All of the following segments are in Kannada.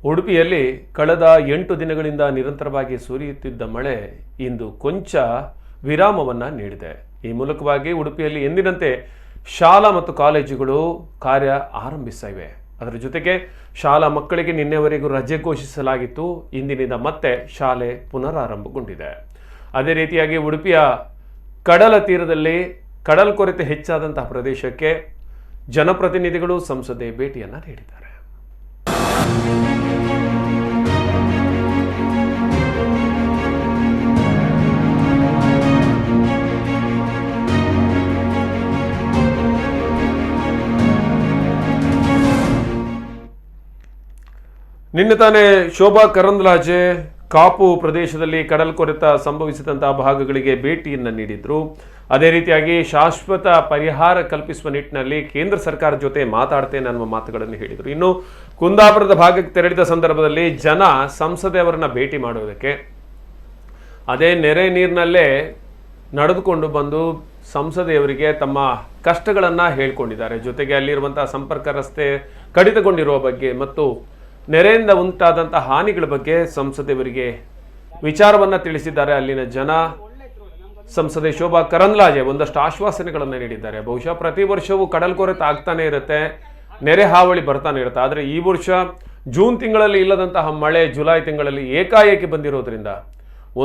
ಉಡುಪಿಯಲ್ಲಿ ಕಳೆದ 8 ದಿನಗಳಿಂದ ನಿರಂತರವಾಗಿ ಸುರಿಯುತ್ತಿದ್ದ ಮಳೆ ಇಂದು ಕೊಂಚ ವಿರಾಮವನ್ನು ನೀಡಿದೆ. ಈ ಮೂಲಕವಾಗಿ ಉಡುಪಿಯಲ್ಲಿ ಎಂದಿನಂತೆ ಶಾಲಾ ಮತ್ತು ಕಾಲೇಜುಗಳು ಕಾರ್ಯ ಆರಂಭಿಸಿವೆ. ಅದರ ಜೊತೆಗೆ ಶಾಲಾ ಮಕ್ಕಳಿಗೆ ನಿನ್ನೆವರೆಗೂ ರಜೆ ಘೋಷಿಸಲಾಗಿತ್ತು. ಇಂದಿನಿಂದ ಮತ್ತೆ ಶಾಲೆ ಪುನರಾರಂಭಗೊಂಡಿದೆ. ಅದೇ ರೀತಿಯಾಗಿ ಉಡುಪಿಯ ಕಡಲ ತೀರದಲ್ಲಿ ಕಡಲ್ಕೊರೆತೆ ಹೆಚ್ಚಾದಂತಹ ಪ್ರದೇಶಕ್ಕೆ ಜನಪ್ರತಿನಿಧಿಗಳು ಸಂಸದೆ ಭೇಟಿಯನ್ನು ನೀಡಿದ್ದಾರೆ. ನಿನ್ನೆ ತಾನೇ ಶೋಭಾ ಕರಂದ್ಲಾಜೆ ಕಾಪು ಪ್ರದೇಶದಲ್ಲಿ ಕಡಲ್ಕೊರೆತ ಸಂಭವಿಸಿದಂತಹ ಭಾಗಗಳಿಗೆ ಭೇಟಿಯನ್ನು ನೀಡಿದ್ರು. ಅದೇ ರೀತಿಯಾಗಿ ಶಾಶ್ವತ ಪರಿಹಾರ ಕಲ್ಪಿಸುವ ನಿಟ್ಟಿನಲ್ಲಿ ಕೇಂದ್ರ ಸರ್ಕಾರ ಜೊತೆ ಮಾತಾಡ್ತೇನೆ ಅನ್ನುವ ಮಾತುಗಳನ್ನು ಹೇಳಿದರು. ಇನ್ನು ಕುಂದಾಪುರದ ಭಾಗಕ್ಕೆ ತೆರಳಿದ ಸಂದರ್ಭದಲ್ಲಿ ಜನ ಸಂಸದೆಯವರನ್ನ ಭೇಟಿ ಮಾಡುವುದಕ್ಕೆ ಅದೇ ನೆರೆ ನೀರಿನಲ್ಲೇ ನಡೆದುಕೊಂಡು ಬಂದು ಸಂಸದೆಯವರಿಗೆ ತಮ್ಮ ಕಷ್ಟಗಳನ್ನು ಹೇಳ್ಕೊಂಡಿದ್ದಾರೆ. ಜೊತೆಗೆ ಅಲ್ಲಿರುವಂತಹ ಸಂಪರ್ಕ ರಸ್ತೆ ಕಡಿತಗೊಂಡಿರುವ ಬಗ್ಗೆ ಮತ್ತು ನೆರೆಯಿಂದ ಉಂಟಾದಂತಹ ಹಾನಿಗಳ ಬಗ್ಗೆ ಸಂಸದೆಯವರಿಗೆ ವಿಚಾರವನ್ನು ತಿಳಿಸಿದ್ದಾರೆ. ಅಲ್ಲಿನ ಜನ ಸಂಸದೆ ಶೋಭಾ ಕರಂದ್ಲಾಜೆ ಒಂದಷ್ಟು ಆಶ್ವಾಸನೆಗಳನ್ನು ನೀಡಿದ್ದಾರೆ. ಬಹುಶಃ ಪ್ರತಿ ವರ್ಷವೂ ಕಡಲ್ಕೊರೆತ ಆಗ್ತಾನೆ ಇರುತ್ತೆ, ನೆರೆ ಹಾವಳಿ ಬರ್ತಾನೆ ಇರುತ್ತೆ. ಆದರೆ ಈ ವರ್ಷ ಜೂನ್ ತಿಂಗಳಲ್ಲಿ ಇಲ್ಲದಂತಹ ಮಳೆ ಜುಲೈ ತಿಂಗಳಲ್ಲಿ ಏಕಾಏಕಿ ಬಂದಿರೋದ್ರಿಂದ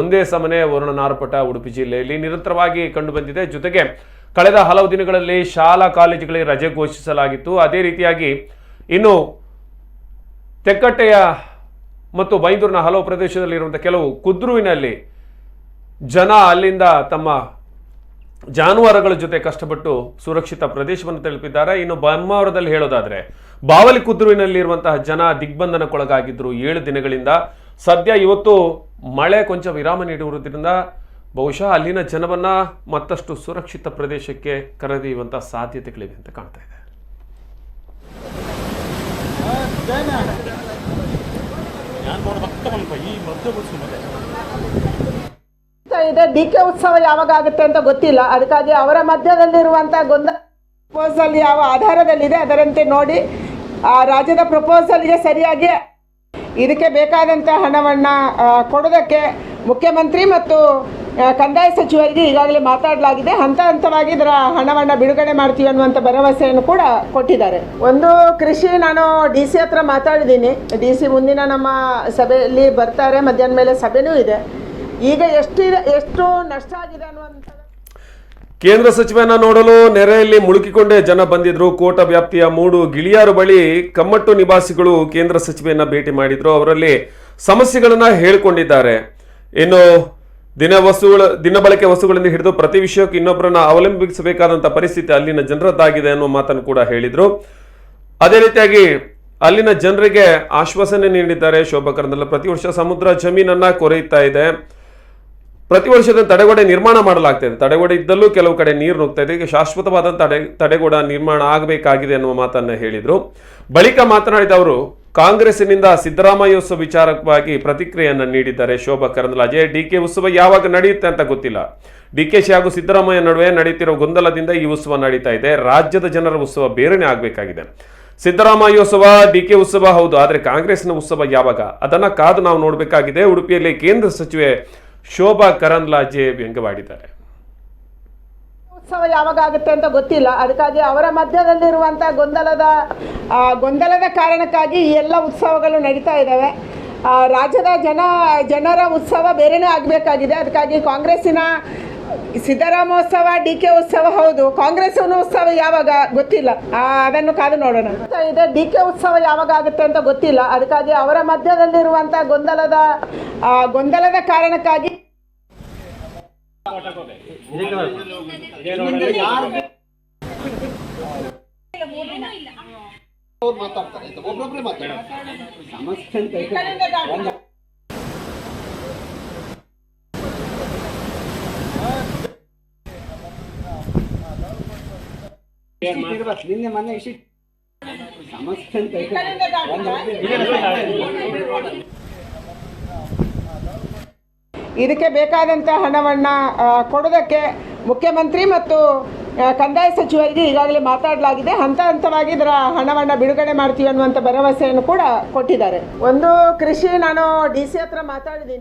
ಒಂದೇ ಸಮನೆ ವರುಣನಾರ್ಪಟ ಉಡುಪಿ ಜಿಲ್ಲೆಯಲ್ಲಿ ನಿರಂತರವಾಗಿ ಕಂಡುಬಂದಿದೆ. ಜೊತೆಗೆ ಕಳೆದ ಹಲವು ದಿನಗಳಲ್ಲಿ ಶಾಲಾ ಕಾಲೇಜುಗಳಿಗೆ ರಜೆ ಘೋಷಿಸಲಾಗಿತ್ತು. ಅದೇ ರೀತಿಯಾಗಿ ಇನ್ನು ತೆಕ್ಕಟ್ಟೆಯ ಮತ್ತು ಬೈಂದೂರಿನ ಹಲವು ಪ್ರದೇಶದಲ್ಲಿರುವಂಥ ಕೆಲವು ಕುದ್ರುವಿನಲ್ಲಿ ಜನ ಅಲ್ಲಿಂದ ತಮ್ಮ ಜಾನುವಾರುಗಳ ಜೊತೆ ಕಷ್ಟಪಟ್ಟು ಸುರಕ್ಷಿತ ಪ್ರದೇಶವನ್ನು ತಲುಪಿದ್ದಾರೆ. ಇನ್ನು ಬೊಮ್ಮಾವರದಲ್ಲಿ ಹೇಳೋದಾದರೆ ಬಾವಲಿ ಕುದ್ರುವಿನಲ್ಲಿರುವಂತಹ ಜನ ದಿಗ್ಬಂಧನಕ್ಕೊಳಗಾಗಿದ್ದರು 7 ದಿನಗಳಿಂದ. ಸದ್ಯ ಇವತ್ತು ಮಳೆ ಕೊಂಚ ವಿರಾಮ ನೀಡಿರುವುದರಿಂದ ಬಹುಶಃ ಅಲ್ಲಿನ ಜನವನ್ನ ಮತ್ತಷ್ಟು ಸುರಕ್ಷಿತ ಪ್ರದೇಶಕ್ಕೆ ಕರೆದೊಯ್ಯುವಂತಹ ಸಾಧ್ಯತೆಗಳಿವೆ ಅಂತ ಕಾಣ್ತಾ ಇದೆ. ಡಿಕೆ ಉತ್ಸವ ಯಾವಾಗ ಆಗುತ್ತೆ ಅಂತ ಗೊತ್ತಿಲ್ಲ. ಅದಕ್ಕಾಗಿ ಅವರ ಮಧ್ಯದಲ್ಲಿರುವಂತಹ ಗೊಂದಲ ಪ್ರಪೋಸಲ್ ಯಾವ ಆಧಾರದಲ್ಲಿದೆ ಅದರಂತೆ ನೋಡಿ ರಾಜ್ಯದ ಪ್ರಪೋಸಲ್ಗೆ ಸರಿಯಾಗಿ ಇದಕ್ಕೆ ಬೇಕಾದಂಥ ಹಣವನ್ನು ಕೊಡೋದಕ್ಕೆ ಮುಖ್ಯಮಂತ್ರಿ ಮತ್ತು ಕಂದಾಯ ಸಚಿವರಿಗೆ ಈಗಾಗಲೇ ಮಾತಾಡಲಾಗಿದೆ. ಹಂತ ಹಂತವಾಗಿ ಇದರ ಹಣವನ್ನು ಬಿಡುಗಡೆ ಮಾಡ್ತೀವಿ ಅನ್ನುವಂಥ ಭರವಸೆಯನ್ನು ಕೂಡ ಕೊಟ್ಟಿದ್ದಾರೆ. ಒಂದು ಕೃಷಿ ನಾನು DC ಹತ್ರ ಮಾತಾಡಿದ್ದೀನಿ. DC ಮುಂದಿನ ನಮ್ಮ ಸಭೆಯಲ್ಲಿ ಬರ್ತಾರೆ. ಮಧ್ಯಾಹ್ನ ಮೇಲೆ ಸಭೆನೂ ಇದೆ. ಈಗ ಎಷ್ಟು ನಷ್ಟ ಆಗಿದೆ ಅನ್ನುವಂಥ ಕೇಂದ್ರ ಸಚಿವನ ನೋಡಲು ನೆರೆಯಲ್ಲಿ ಮುಳುಗಿಕೊಂಡೇ ಜನ ಬಂದಿದ್ರು. ಕೋಟ ವ್ಯಾಪ್ತಿಯ ಮೂಡು ಗಿಳಿಯಾರು ಬಳಿ ಕಮ್ಮಟ್ಟು ನಿವಾಸಿಗಳು ಕೇಂದ್ರ ಸಚಿವೆಯನ್ನ ಭೇಟಿ ಮಾಡಿದ್ರು. ಅವರಲ್ಲಿ ಸಮಸ್ಯೆಗಳನ್ನ ಹೇಳಿಕೊಂಡಿದ್ದಾರೆ. ಇನ್ನು ದಿನಬಳಕೆ ವಸ್ತುಗಳಿಂದ ಹಿಡಿದು ಪ್ರತಿ ವಿಷಯಕ್ಕೂ ಇನ್ನೊಬ್ಬರನ್ನ ಅವಲಂಬಿಸಬೇಕಾದಂಥ ಪರಿಸ್ಥಿತಿ ಅಲ್ಲಿನ ಜನರದ್ದಾಗಿದೆ ಅನ್ನುವ ಮಾತನ್ನು ಕೂಡ ಹೇಳಿದ್ರು. ಅದೇ ರೀತಿಯಾಗಿ ಅಲ್ಲಿನ ಜನರಿಗೆ ಆಶ್ವಾಸನೆ ನೀಡಿದ್ದಾರೆ ಶೋಭಾ ಕರಂದ್ಲಾಜೆ. ಪ್ರತಿ ವರ್ಷ ಸಮುದ್ರ ಜಮೀನನ್ನ ಕೊರೆಯುತ್ತಾ ಇದೆ. ಪ್ರತಿ ವರ್ಷದ ತಡೆಗೋಡೆ ನಿರ್ಮಾಣ ಮಾಡಲಾಗ್ತಾ ಇದೆ. ತಡೆಗೋಡೆ ಇದ್ದಲ್ಲೂ ಕೆಲವು ಕಡೆ ನೀರು ನುಗ್ತಾ ಇದೆ. ಈಗ ಶಾಶ್ವತವಾದ ತಡೆಗೋಡೆ ನಿರ್ಮಾಣ ಆಗಬೇಕಾಗಿದೆ ಅನ್ನುವ ಮಾತನ್ನು ಹೇಳಿದರು. ಬಳಿಕ ಮಾತನಾಡಿದ ಅವರು ಕಾಂಗ್ರೆಸ್ಸಿನಿಂದ ಸಿದ್ದರಾಮಯ್ಯೋತ್ಸವ ವಿಚಾರವಾಗಿ ಪ್ರತಿಕ್ರಿಯೆಯನ್ನು ನೀಡಿದ್ದಾರೆ ಶೋಭಾ ಕರಂದ್ಲಾಜೆ. ಡಿಕೆ ಉತ್ಸವ ಯಾವಾಗ ನಡೆಯುತ್ತೆ ಅಂತ ಗೊತ್ತಿಲ್ಲ. DKಶಿ ಹಾಗೂ ಸಿದ್ದರಾಮಯ್ಯ ನಡುವೆ ನಡೆಯುತ್ತಿರುವ ಗೊಂದಲದಿಂದ ಈ ಉತ್ಸವ ನಡೀತಾ ಇದೆ. ರಾಜ್ಯದ ಜನರ ಉತ್ಸವ ಬೇರೆನೇ ಆಗಬೇಕಾಗಿದೆ. ಸಿದ್ದರಾಮಯ್ಯೋತ್ಸವ ಡಿಕೆ ಉತ್ಸವ ಹೌದು, ಆದರೆ ಕಾಂಗ್ರೆಸ್ನ ಉತ್ಸವ ಯಾವಾಗ ಅದನ್ನ ಕಾದು ನಾವು ನೋಡಬೇಕಾಗಿದೆ. ಉಡುಪಿಯಲ್ಲಿ ಕೇಂದ್ರ ಸಚಿವೆ ಶೋಭಾ ಕರಂದ್ಲಾಜೆ ವ್ಯಂಗ್ಯವಾಡಿದ್ದಾರೆ. ಉತ್ಸವ ಯಾವಾಗ ಆಗುತ್ತೆ ಅಂತ ಗೊತ್ತಿಲ್ಲ. ಅದಕ್ಕಾಗಿ ಅವರ ಮಧ್ಯದಲ್ಲಿರುವಂತಹ ಗೊಂದಲದ ಕಾರಣಕ್ಕಾಗಿ ಈ ಎಲ್ಲ ಉತ್ಸವಗಳು ನಡೀತಾ ಇದ್ದಾವೆ. ರಾಜ್ಯದ ಜನರ ಉತ್ಸವ ಬೇರೆನೇ ಆಗಬೇಕಾಗಿದೆ. ಅದಕ್ಕಾಗಿ ಕಾಂಗ್ರೆಸ್ಸಿನ ಸಿದ್ದರಾಮೋತ್ಸವ DK ಉತ್ಸವ ಹೌದು, ಕಾಂಗ್ರೆಸ್ ಉತ್ಸವ ಯಾವಾಗ ಗೊತ್ತಿಲ್ಲ. ಅದನ್ನು ಕಾದು ನೋಡೋಣ. DK ಉತ್ಸವ ಯಾವಾಗ ಆಗುತ್ತೆ ಅಂತ ಗೊತ್ತಿಲ್ಲ. ಅದಕ್ಕಾಗಿ ಅವರ ಮಧ್ಯದಲ್ಲಿರುವಂತಹ ಗೊಂದಲದ ಕಾರಣಕ್ಕಾಗಿ ನಿನ್ನೆ ಮೊನ್ನೆ ಸಮಸ್ಯೆ ಇದಕ್ಕೆ ಬೇಕಾದಂಥ ಹಣವನ್ನು ಕೊಡೋದಕ್ಕೆ ಮುಖ್ಯಮಂತ್ರಿ ಮತ್ತು ಕಂದಾಯ ಸಚಿವರಿಗೆ ಈಗಾಗಲೇ ಮಾತಾಡಲಾಗಿದೆ. ಹಂತ ಹಂತವಾಗಿ ಇದರ ಹಣವನ್ನು ಬಿಡುಗಡೆ ಮಾಡ್ತೀವಿ ಅನ್ನುವಂಥ ಭರವಸೆಯನ್ನು ಕೂಡ ಕೊಟ್ಟಿದ್ದಾರೆ. ಒಂದು ಕೃಷಿ ನಾನು DC ಹತ್ರ ಮಾತಾಡಿದ್ದೀನಿ.